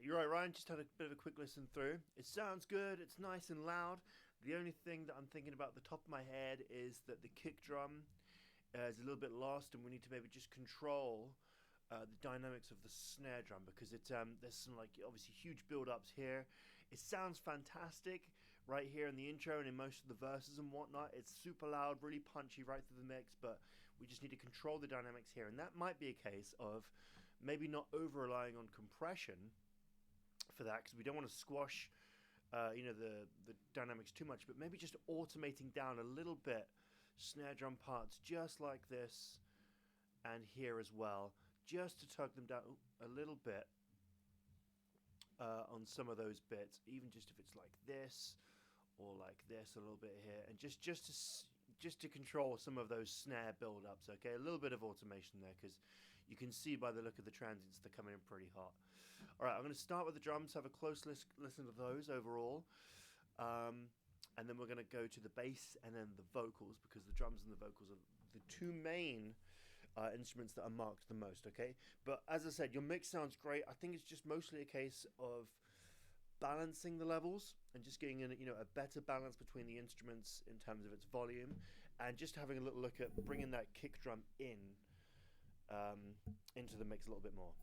You're right, Ryan. Just had a bit of a quick listen through. It sounds good. It's nice and loud. The only thing that I'm thinking about at the top of my head is that the kick drum is a little bit lost, and we need to maybe just control the dynamics of the snare drum because there's some like obviously huge build-ups here. It sounds fantastic right here in the intro and in most of the verses and whatnot. It's super loud, really punchy right through the mix, but we just need to control the dynamics here, and that might be a case of maybe not over relying on compression for that because we don't want to squash the dynamics too much, but maybe just automating down a little bit snare drum parts just like this and here as well, just to tug them down a little bit on some of those bits, even just if it's like this or like this a little bit here, and just to control some of those snare build-ups. Okay, a little bit of automation there because you can see by the look of the transients they're coming in pretty hot. All right, I'm going to start with the drums, have a close listen to those overall, and then we're going to go to the bass and then the vocals, because the drums and the vocals are the two main instruments that are marked the most, okay? But as I said, your mix sounds great. I think it's just mostly a case of balancing the levels and just getting a better balance between the instruments in terms of its volume, and just having a little look at bringing that kick drum into the mix a little bit more.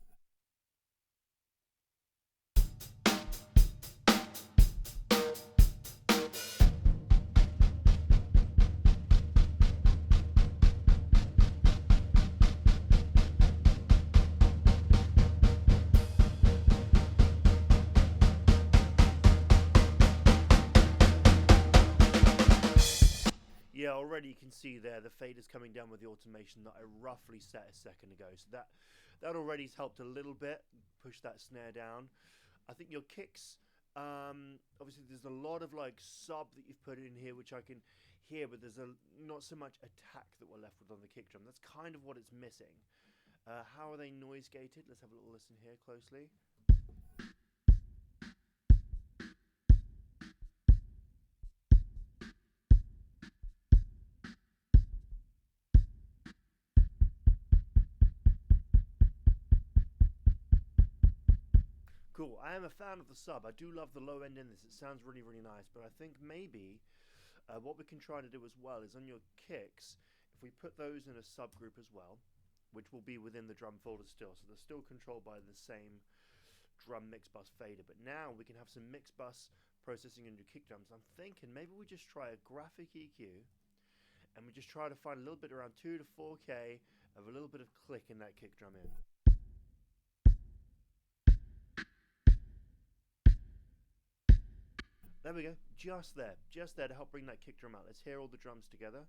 Yeah, already you can see there the fade is coming down with the automation that I roughly set a second ago. So that already's helped a little bit push that snare down. I think your kicks, obviously there's a lot of like sub that you've put in here, which I can hear, but there's not so much attack that we're left with on the kick drum. That's kind of what it's missing. How are they noise gated? Let's have a little listen here closely. Cool. I am a fan of the sub. I do love the low end in this. It sounds really, really nice. But I think maybe what we can try to do as well is on your kicks, if we put those in a subgroup as well, which will be within the drum folder still. So they're still controlled by the same drum mix bus fader. But now we can have some mix bus processing in your kick drums. I'm thinking maybe we just try a graphic EQ and we just try to find a little bit around 2 to 4K of a little bit of click in that kick drum in. There we go, just there to help bring that kick drum out. Let's hear all the drums together.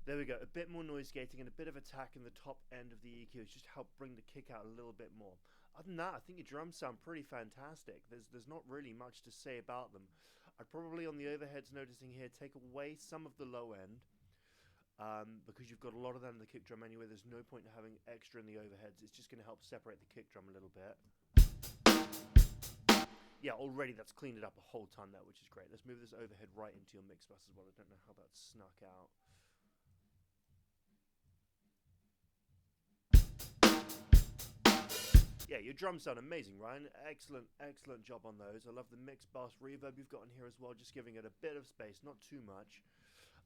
There we go, a bit more noise gating and a bit of attack in the top end of the EQ. It's just help bring the kick out a little bit more. Other than that, I think your drums sound pretty fantastic. There's not really much to say about them. I'd probably on the overheads noticing here take away some of the low end because you've got a lot of that in the kick drum anyway. There's no point in having extra in the overheads. It's just going to help separate the kick drum a little bit. Yeah, already that's cleaned it up a whole ton there, which is great. Let's move this overhead right into your mix bus as well. I don't know how that snuck out. Yeah, your drums sound amazing, Ryan. Excellent job on those. I love the mix bass reverb you've got in here as well, just giving it a bit of space, not too much.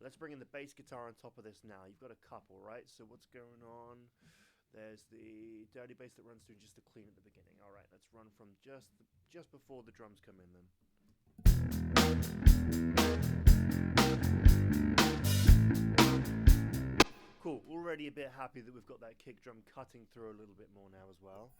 Let's bring in the bass guitar on top of this now. You've got a couple, right? So what's going on? There's the dirty bass that runs through just the clean at the beginning. All right, let's run from just before the drums come in then. Cool, already a bit happy that we've got that kick drum cutting through a little bit more now as well.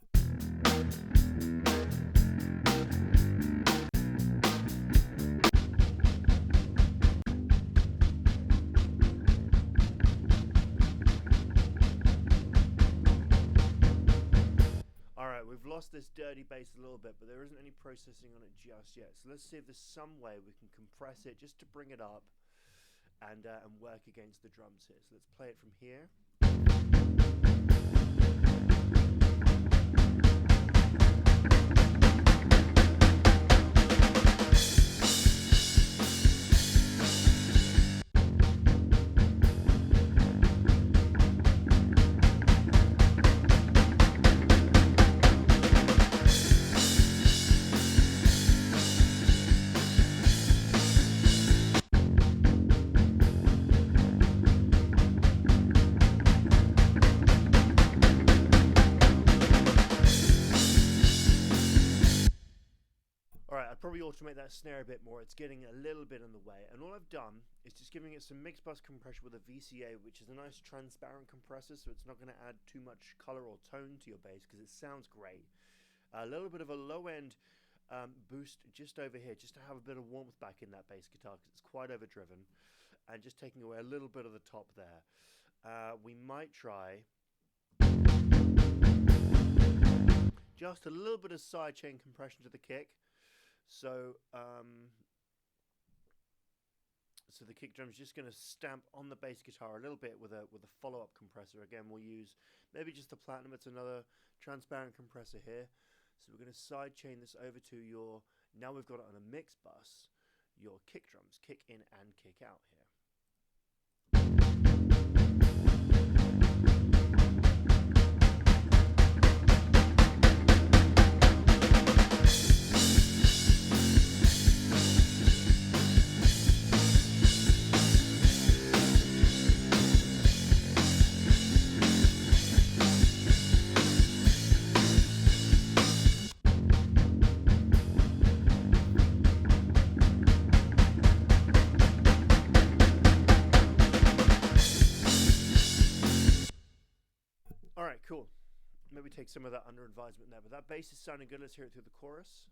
Alright, we've lost this dirty bass a little bit, but there isn't any processing on it just yet. So let's see if there's some way we can compress it just to bring it up and work against the drums here. So let's play it from here. probably automate that snare a bit more. It's getting a little bit in the way. And all I've done is just giving it some mix bus compression with a VCA, which is a nice transparent compressor, so it's not going to add too much color or tone to your bass because it sounds great. A little bit of a low end boost just over here, just to have a bit of warmth back in that bass guitar because it's quite overdriven, and just taking away a little bit of the top there. We might try just a little bit of sidechain compression to the kick. So so the kick drum's just going to stamp on the bass guitar a little bit with a follow-up compressor. Again, we'll use maybe just the Platinum. It's another transparent compressor here. So we're going to sidechain this over to your, now we've got it on a mix bus, your kick drums, kick in and kick out here. Alright, cool. Maybe take some of that under advisement there, but that bass is sounding good. Let's hear it through the chorus.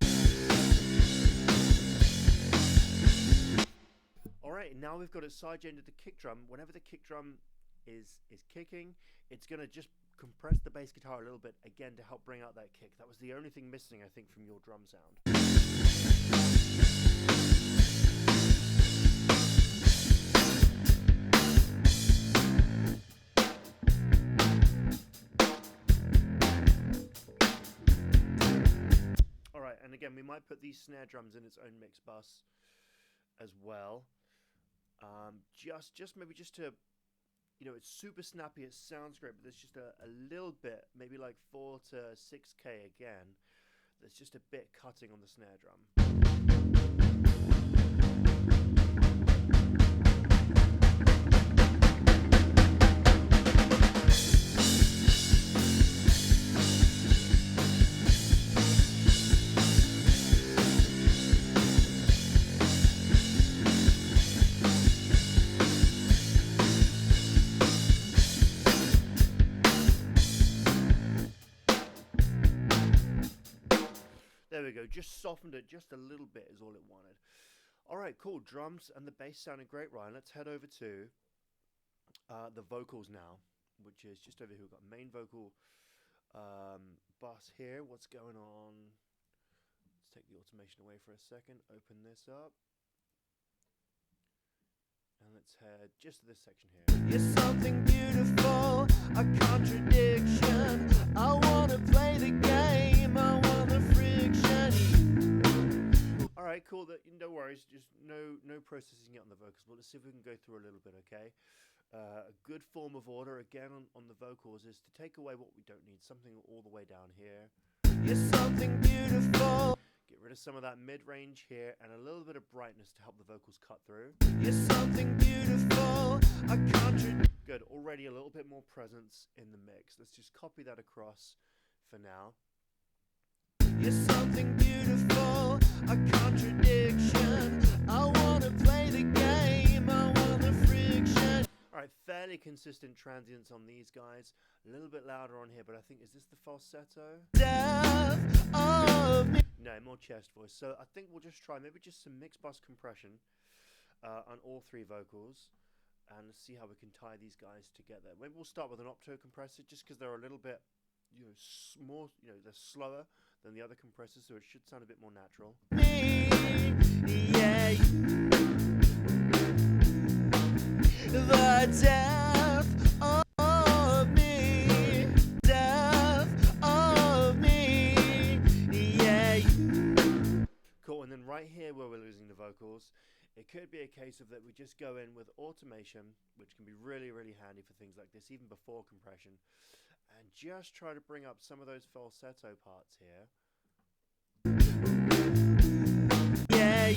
Alright, now we've got it sidechained to the kick drum. Whenever the kick drum is kicking, it's going to just compress the bass guitar a little bit, again, to help bring out that kick. That was the only thing missing, I think, from your drum sound. And again, we might put these snare drums in its own mix bus as well. Just maybe just to, you know, it's super snappy, it sounds great, but there's just a little bit, maybe like 4 to 6K again, there's just a bit cutting on the snare drum. There we go, just softened it just a little bit is all it wanted. Alright, cool, drums and the bass sounded great, Ryan. Let's head over to the vocals now, which is just over here. We've got main vocal bus here. What's going on? Let's take the automation away for a second, open this up. And let's head just to this section here. You're something beautiful, a contradiction. I wanna play the game, I want the friction. Alright, cool, no worries, just no processing yet on the vocals, but let's see if we can go through a little bit, okay? A good form of order, again, on the vocals is to take away what we don't need, something all the way down here. You're something beautiful. Get rid of some of that mid-range here, and a little bit of brightness to help the vocals cut through. You're something beautiful, a contradiction. Good, already a little bit more presence in the mix. Let's just copy that across for now. You're something beautiful, a contradiction. I wanna play the game, I want the friction. Alright, fairly consistent transients on these guys. A little bit louder on here, but I think, is this the falsetto? Death of me. No, more chest voice. So I think we'll just try maybe just some mix bus compression on all three vocals, and see how we can tie these guys together. Maybe we'll start with an opto compressor, just because they're a little bit, you know, small, you know, they're slower than the other compressors, so it should sound a bit more natural. Me, yeah. The death of me, death of me, yeah. Cool, and then right here where we're losing the vocals, it could be a case of that we just go in with automation, which can be really, really handy for things like this, even before compression, and just try to bring up some of those falsetto parts here. Yeah.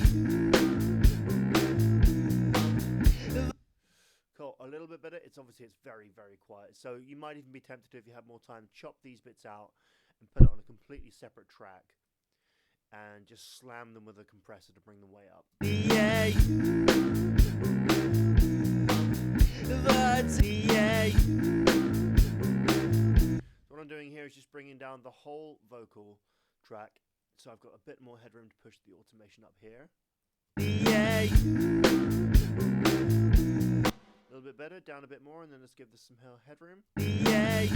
Cool, a little bit better. It's very, very quiet. So you might even be tempted to, if you have more time, chop these bits out and put it on a completely separate track and just slam them with a compressor to bring them way up. Yeah. So what I'm doing here is just bringing down the whole vocal track, so I've got a bit more headroom to push the automation up here. Yeah. A little bit better, down a bit more, and then let's give this some headroom. Yeah.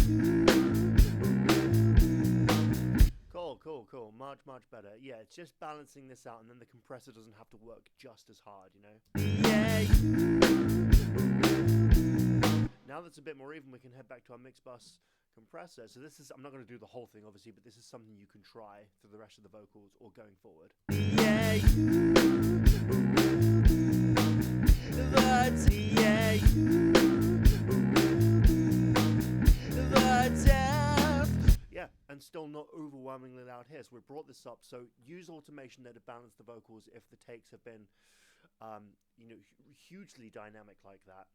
Cool. Much better. Yeah, it's just balancing this out, and then the compressor doesn't have to work just as hard, you know? Yeah. Now that's a bit more even, we can head back to our mix bus compressor. So this is, I'm not going to do the whole thing, obviously, but this is something you can try for the rest of the vocals or going forward. Yeah. Yeah, and still not overwhelmingly loud here. So we brought this up. So use automation there to balance the vocals if the takes have been, you know, hugely dynamic like that.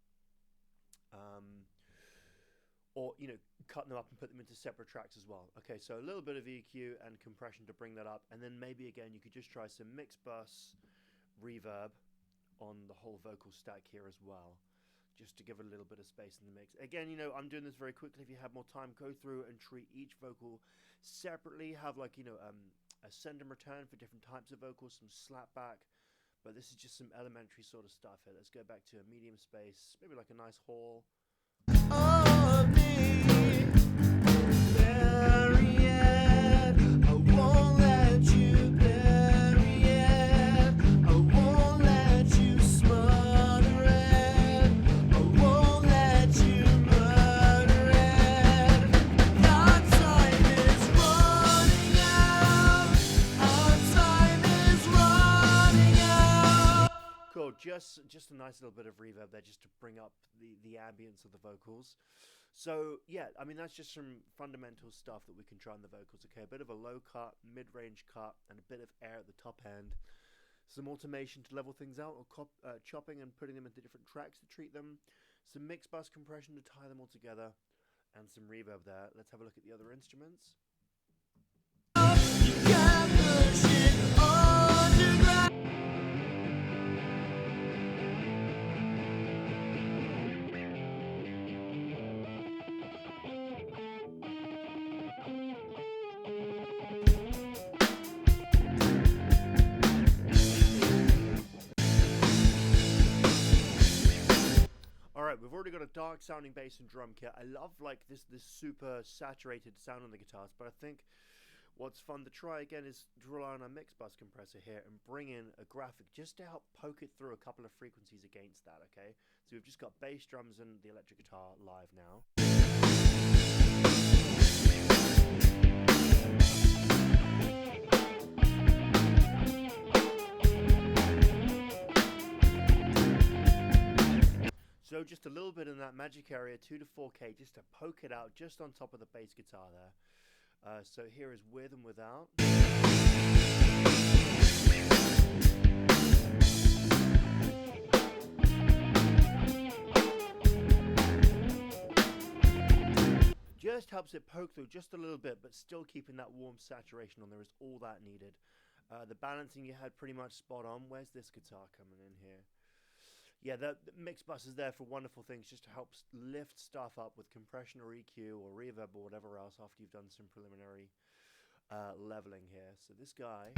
Or, you know, cut them up and put them into separate tracks as well. Okay, so a little bit of EQ and compression to bring that up. And then maybe, again, you could just try some mix bus reverb on the whole vocal stack here as well, just to give it a little bit of space in the mix. Again, you know, I'm doing this very quickly. If you have more time, go through and treat each vocal separately. Have, like, you know, a send and return for different types of vocals, some slapback. But this is just some elementary sort of stuff here. Let's go back to a medium space, maybe like a nice hall. Cool, just a nice little bit of reverb there just to bring up the ambience of the vocals. So yeah, I mean, that's just some fundamental stuff that we can try on the vocals. Okay, a bit of a low cut, mid-range cut, and a bit of air at the top end. Some automation to level things out, or chopping and putting them into different tracks to treat them. Some mix bus compression to tie them all together, and some reverb there. Let's have a look at the other instruments. Alright, we've already got a dark sounding bass and drum kit. I love like this super saturated sound on the guitars, but I think what's fun to try again is to rely on our mix bus compressor here and bring in a graphic just to help poke it through a couple of frequencies against that, okay? So we've just got bass, drums, and the electric guitar live now. So just a little bit in that magic area, 2 to 4K, just to poke it out just on top of the bass guitar there. So here is with and without. Just helps it poke through just a little bit, but still keeping that warm saturation on there is all that needed. The balancing you had pretty much spot on. Where's this guitar coming in here? Yeah, the mix bus is there for wonderful things, just to help lift stuff up with compression or EQ or reverb or whatever else after you've done some preliminary leveling here. So this guy.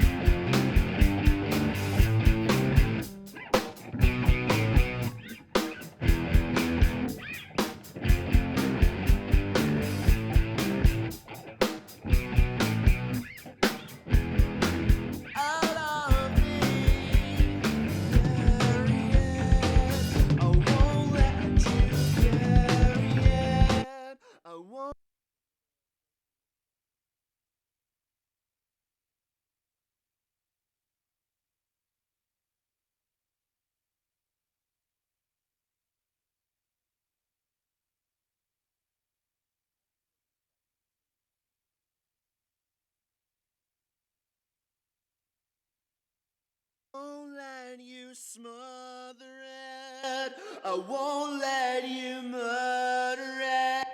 Won't let you smother it. I won't let you murder it.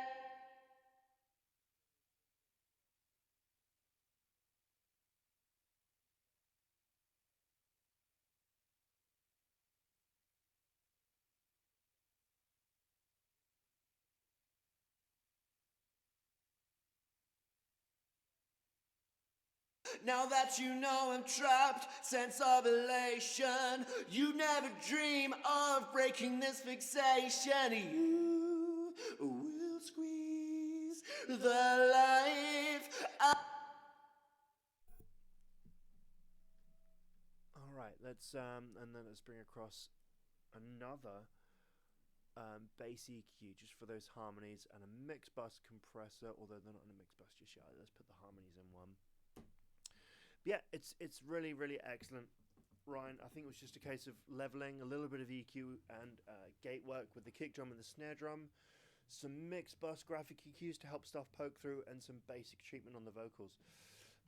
Now that you know I'm trapped, sense of elation. You never dream of breaking this fixation. You will squeeze the life out. All right, let's and then let's bring across another bass EQ just for those harmonies, and a mix bus compressor, although they're not in a mix bus just yet. Let's put the harmonies in one. But yeah, it's really excellent, Ryan. I think it was just a case of leveling, a little bit of EQ and gate work with the kick drum and the snare drum, some mix bus graphic EQs to help stuff poke through, and some basic treatment on the vocals.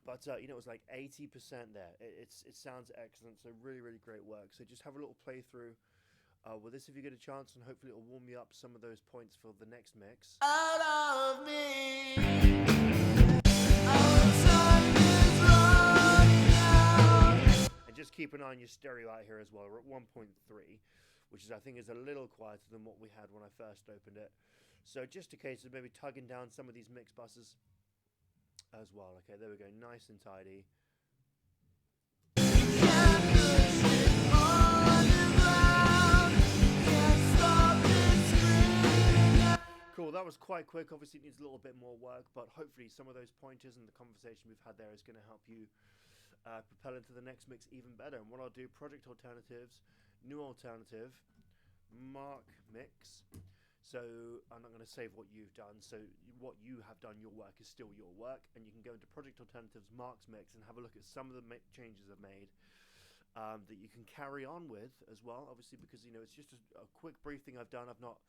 But it was like 80% there. It sounds excellent, so really great work. So just have a little playthrough with this if you get a chance, and hopefully it'll warm you up some of those points for the next mix. Out of me. And just keep an eye on your stereo out here as well. We're at 1.3, which is, I think, is a little quieter than what we had when I first opened it. So just a case of maybe tugging down some of these mix buses as well. Okay, there we go, nice and tidy. Cool, that was quite quick. Obviously it needs a little bit more work, but hopefully some of those pointers and the conversation we've had there is going to help you propel into the next mix even better. And what I'll do, project alternatives, new alternative, mark mix. So I'm not going to save what you've done. So what you have done, your work is still your work, and you can go into project alternatives, marks mix, and have a look at some of the changes I've made that you can carry on with as well. Obviously, because it's just a quick brief thing I've done. I've not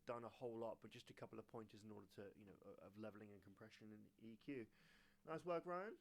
done a whole lot, but just a couple of pointers in order to of leveling and compression and EQ. Nice work, Ryan.